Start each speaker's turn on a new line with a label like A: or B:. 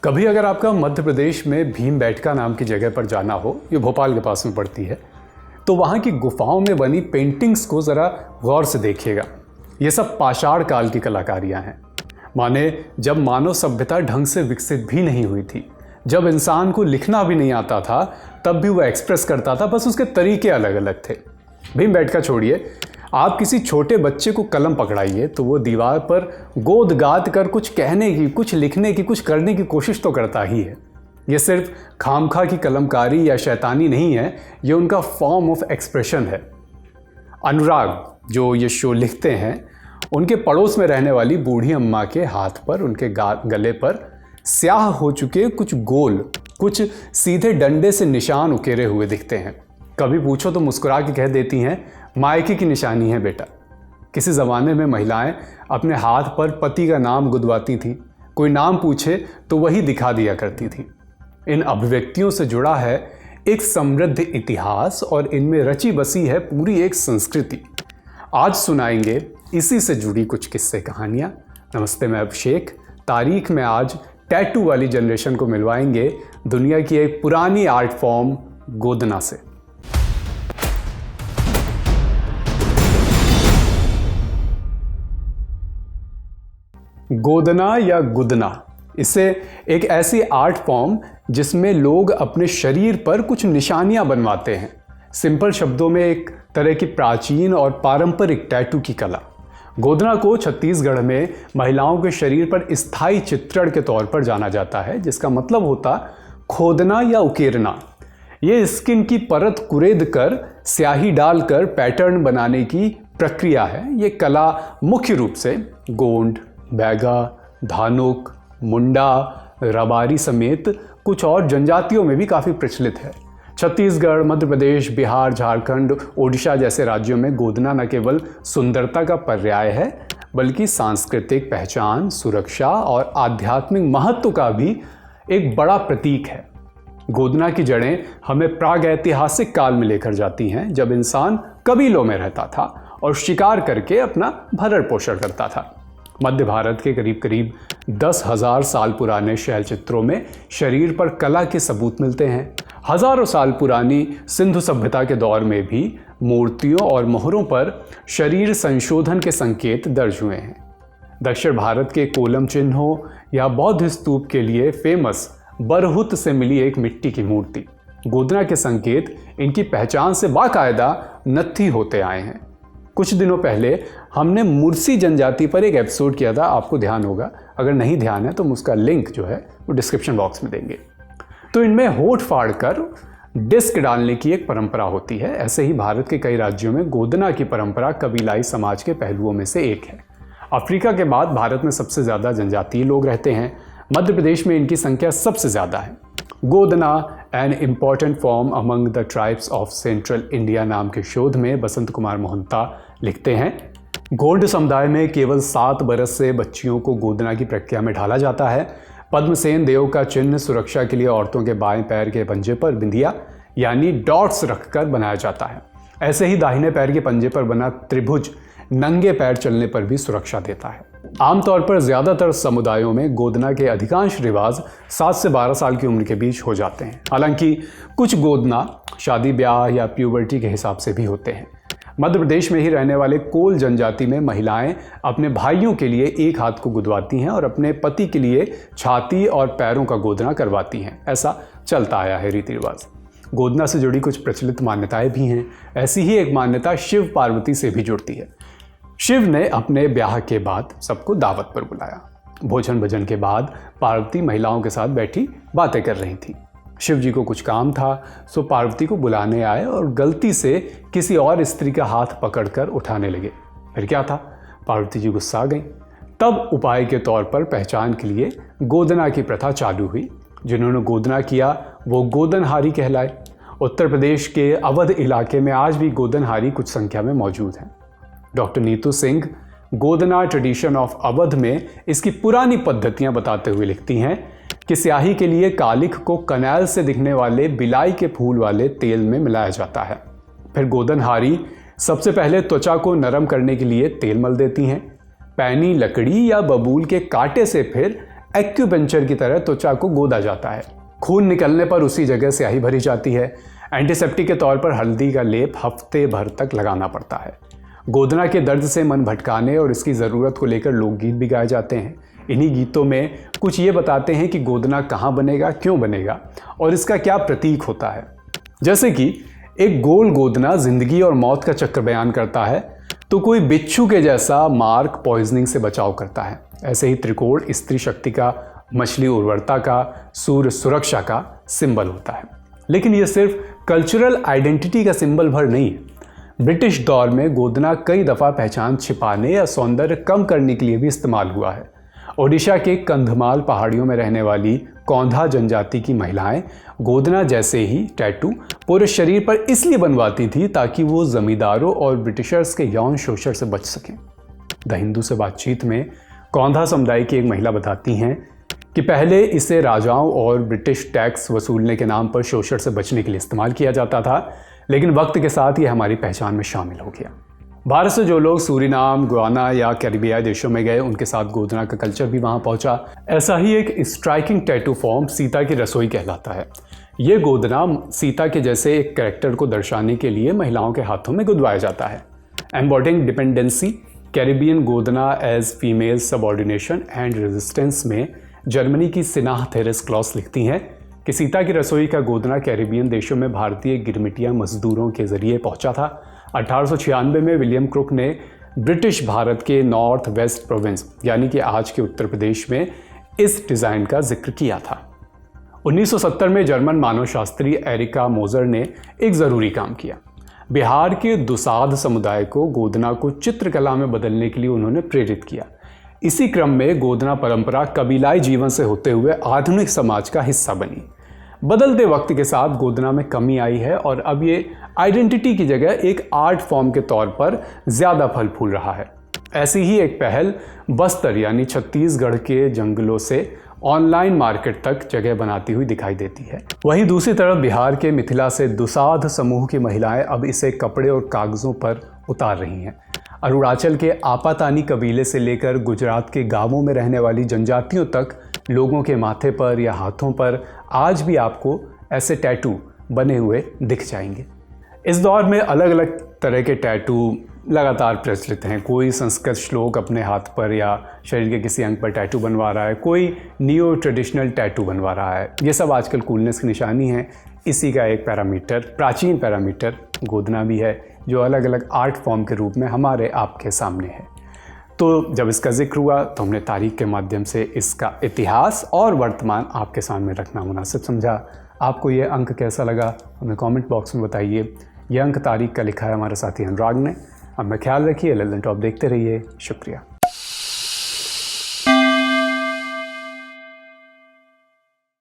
A: कभी अगर आपका मध्य प्रदेश में भीमबेटका नाम की जगह पर जाना हो, ये भोपाल के पास में पड़ती है, तो वहाँ की गुफाओं में बनी पेंटिंग्स को ज़रा गौर से देखिएगा। ये सब पाषाण काल की कलाकारियाँ हैं। माने जब मानव सभ्यता ढंग से विकसित भी नहीं हुई थी, जब इंसान को लिखना भी नहीं आता था, तब भी वो एक्सप्रेस करता था, बस उसके तरीके अलग अलग थे। भीमबेटका छोड़िए, आप किसी छोटे बच्चे को कलम पकड़ाइए तो वो दीवार पर गोद गाद कर कुछ कहने की, कुछ लिखने की, कुछ करने की कोशिश तो करता ही है। ये सिर्फ खामखा की कलमकारी या शैतानी नहीं है, ये उनका फॉर्म ऑफ एक्सप्रेशन है। अनुराग जो ये शो लिखते हैं, उनके पड़ोस में रहने वाली बूढ़ी अम्मा के हाथ पर, उनके गले पर स्याह हो चुके कुछ गोल, कुछ सीधे डंडे से निशान उकेरे हुए दिखते हैं। कभी पूछो तो मुस्कुरा के कह देती हैं, मायके की निशानी है बेटा। किसी ज़माने में महिलाएं अपने हाथ पर पति का नाम गुदवाती थी, कोई नाम पूछे तो वही दिखा दिया करती थी। इन अभिव्यक्तियों से जुड़ा है एक समृद्ध इतिहास और इनमें रची बसी है पूरी एक संस्कृति। आज सुनाएंगे इसी से जुड़ी कुछ किस्से कहानियाँ। नमस्ते, मैं अभिषेक। तारीख में आज टैटू वाली जनरेशन को मिलवाएंगे दुनिया की एक पुरानी आर्ट फॉर्म गोदना से। गोदना या गुदना, इसे एक ऐसी आर्ट फॉर्म जिसमें लोग अपने शरीर पर कुछ निशानियां बनवाते हैं। सिंपल शब्दों में एक तरह की प्राचीन और पारंपरिक टैटू की कला। गोदना को छत्तीसगढ़ में महिलाओं के शरीर पर स्थायी चित्रण के तौर पर जाना जाता है, जिसका मतलब होता खोदना या उकेरना। ये स्किन की परत कुरेद कर स्याही डालकर पैटर्न बनाने की प्रक्रिया है। ये कला मुख्य रूप से गोंड, बैगा, धानुक, मुंडा, रबारी समेत कुछ और जनजातियों में भी काफ़ी प्रचलित है। छत्तीसगढ़, मध्य प्रदेश, बिहार, झारखंड, ओडिशा जैसे राज्यों में गोदना न केवल सुंदरता का पर्याय है, बल्कि सांस्कृतिक पहचान, सुरक्षा और आध्यात्मिक महत्व का भी एक बड़ा प्रतीक है। गोदना की जड़ें हमें प्रागैतिहासिक काल में लेकर जाती हैं, जब इंसान कबीलों में रहता था और शिकार करके अपना भरण पोषण करता था। मध्य भारत के करीब करीब 10,000 साल पुराने शैल चित्रों में शरीर पर कला के सबूत मिलते हैं। हजारों साल पुरानी सिंधु सभ्यता के दौर में भी मूर्तियों और मोहरों पर शरीर संशोधन के संकेत दर्ज हुए हैं। दक्षिण भारत के कोलम चिन्हों या बौद्ध स्तूप के लिए फेमस बरहुत से मिली एक मिट्टी की मूर्ति। गोदना के संकेत इनकी पहचान से बाकायदा नत्थी होते आए हैं। कुछ दिनों पहले हमने मुर्सी जनजाति पर एक एपिसोड किया था, आपको ध्यान होगा। अगर नहीं ध्यान है तो हम उसका लिंक जो है वो डिस्क्रिप्शन बॉक्स में देंगे। तो इनमें होठ फाड़ कर डिस्क डालने की एक परंपरा होती है। ऐसे ही भारत के कई राज्यों में गोदना की परंपरा कबीलाई समाज के पहलुओं में से एक है। अफ्रीका के बाद भारत में सबसे ज़्यादा जनजातीय लोग रहते हैं। मध्य प्रदेश में इनकी संख्या सबसे ज़्यादा है। गोदना an important form among the tribes of central India नाम के शोध में बसंत कुमार मोहंता लिखते हैं, गोंड समुदाय में केवल 7 बरस से बच्चियों को गोदना की प्रक्रिया में ढाला जाता है। पद्मसेन देव का चिन्ह सुरक्षा के लिए औरतों के बाएं पैर के पंजे पर बिंदिया यानी डॉट्स रखकर बनाया जाता है। ऐसे ही दाहिने पैर के पंजे पर बना त्रिभुज नंगे पैर चलने पर भी सुरक्षा देता है। आमतौर पर ज़्यादातर समुदायों में गोदना के अधिकांश रिवाज 7 से 12 साल की उम्र के बीच हो जाते हैं। हालांकि कुछ गोदना शादी ब्याह या प्यूबर्टी के हिसाब से भी होते हैं। मध्य प्रदेश में ही रहने वाले कोल जनजाति में महिलाएं अपने भाइयों के लिए एक हाथ को गुदवाती हैं और अपने पति के लिए छाती और पैरों का गोदना करवाती हैं। ऐसा चलता आया है रीति रिवाज। गोदना से जुड़ी कुछ प्रचलित मान्यताएं भी हैं। ऐसी ही एक मान्यता शिव पार्वती से भी जुड़ती है। शिव ने अपने ब्याह के बाद सबको दावत पर बुलाया। भोजन भजन के बाद पार्वती महिलाओं के साथ बैठी बातें कर रही थी। शिव जी को कुछ काम था, सो पार्वती को बुलाने आए और गलती से किसी और स्त्री का हाथ पकड़कर उठाने लगे। फिर क्या था, पार्वती जी गुस्सा गई। तब उपाय के तौर पर पहचान के लिए गोदना की प्रथा चालू हुई। जिन्होंने गोदना किया वो गोदनहारी कहलाए। उत्तर प्रदेश के अवध इलाके में आज भी गोदनहारी कुछ संख्या में मौजूद हैं। Doctor Neetu Singh Godna tradition of Awadh में इसकी पुरानी पद्धतियां बताते हुए लिखती हैं कि स्याही के लिए कालिख को कनाल से दिखने वाले बिलाई के फूल वाले तेल में मिलाया जाता है। फिर गोदनहारी सबसे पहले त्वचा को नरम करने के लिए तेल मल देती हैं। पैनी लकड़ी या बबूल के कांटे से फिर एक्यूपंक्चर की तरह त्वचा को गोदा जाता है। खून निकलने पर उसी जगह स्याही भरी जाती है। एंटीसेप्टिक के तौर पर हल्दी का लेप हफ्ते भर तक लगाना पड़ता है। गोदना के दर्द से मन भटकाने और इसकी ज़रूरत को लेकर लोकगीत भी गाए जाते हैं। इन्हीं गीतों में कुछ ये बताते हैं कि गोदना कहाँ बनेगा, क्यों बनेगा और इसका क्या प्रतीक होता है। जैसे कि एक गोल गोदना जिंदगी और मौत का चक्र बयान करता है, तो कोई बिच्छू के जैसा मार्क पॉइजनिंग से बचाव करता है। ऐसे ही त्रिकोण स्त्री शक्ति का, मछली उर्वरता का, सूर्य सुरक्षा का सिंबल होता है। लेकिन ये सिर्फ कल्चरल आइडेंटिटी का सिंबल भर नहीं है। ब्रिटिश दौर में गोदना कई दफ़ा पहचान छिपाने या सौंदर्य कम करने के लिए भी इस्तेमाल हुआ है। ओडिशा के कंधमाल पहाड़ियों में रहने वाली कौंधा जनजाति की महिलाएं गोदना जैसे ही टैटू पूरे शरीर पर इसलिए बनवाती थी ताकि वो जमींदारों और ब्रिटिशर्स के यौन शोषण से बच सकें। द हिंदू से बातचीत में कौंधा समुदाय की एक महिला बताती हैं कि पहले इसे राजाओं और ब्रिटिश टैक्स वसूलने के नाम पर शोषण से बचने के लिए इस्तेमाल किया जाता था, लेकिन वक्त के साथ ये हमारी पहचान में शामिल हो गया। भारत से जो लोग सूरीनाम, गुयाना या कैरिबियाई देशों में गए, उनके साथ गोदना का कल्चर भी वहाँ पहुँचा। ऐसा ही एक स्ट्राइकिंग टैटू फॉर्म सीता की रसोई कहलाता है। ये गोदना सीता के जैसे एक कैरेक्टर को दर्शाने के लिए महिलाओं के हाथों में गुदवाया जाता है। एम्बॉडिंग डिपेंडेंसी, कैरिबियन गोदना as female subordination and resistance में जर्मनी की सिनाह थेरेस क्लॉस लिखती हैं कि सीता की रसोई का गोदना कैरिबियन देशों में भारतीय गिरमिटिया मजदूरों के जरिए पहुंचा था। 1896 में विलियम क्रुक ने ब्रिटिश भारत के नॉर्थ वेस्ट प्रोविंस यानी कि आज के उत्तर प्रदेश में इस डिज़ाइन का जिक्र किया था। 1970 में जर्मन मानवशास्त्री एरिका मोजर ने एक ज़रूरी काम किया। बिहार के दुसाध समुदाय को गोदना को चित्रकला में बदलने के लिए उन्होंने प्रेरित किया। इसी क्रम में गोदना परंपरा कबीलाई जीवन से होते हुए आधुनिक समाज का हिस्सा बनी। बदलते वक्त के साथ गोदना में कमी आई है और अब ये आइडेंटिटी की जगह एक आर्ट फॉर्म के तौर पर ज़्यादा फल फूल रहा है। ऐसी ही एक पहल बस्तर यानी छत्तीसगढ़ के जंगलों से ऑनलाइन मार्केट तक जगह बनाती हुई दिखाई देती है। वहीं दूसरी तरफ बिहार के मिथिला से दुसाध समूह की महिलाएं अब इसे कपड़े और कागज़ों पर उतार रही हैं। अरुणाचल के आपातानी कबीले से लेकर गुजरात के गांवों में रहने वाली जनजातियों तक लोगों के माथे पर या हाथों पर आज भी आपको ऐसे टैटू बने हुए दिख जाएंगे। इस दौर में अलग अलग तरह के टैटू लगातार प्रचलित हैं। कोई संस्कृत श्लोक अपने हाथ पर या शरीर के किसी अंग पर टैटू बनवा रहा है, कोई नियो ट्रेडिशनल टैटू बनवा रहा है। ये सब आजकल कूलनेस की निशानी है। इसी का एक पैरामीटर, प्राचीन पैरामीटर गोदना भी है, जो अलग अलग आर्ट फॉर्म के रूप में हमारे आपके सामने है। तो जब इसका जिक्र हुआ तो हमने तारीख के माध्यम से इसका इतिहास और वर्तमान आपके सामने रखना मुनासिब समझा। आपको ये अंक कैसा लगा हमें कमेंट बॉक्स में बताइए। यह अंक तारीख का लिखा है हमारे साथी अनुराग ने। अब मैं ख्याल रखिए, लल्लन टॉप देखते रहिए। शुक्रिया।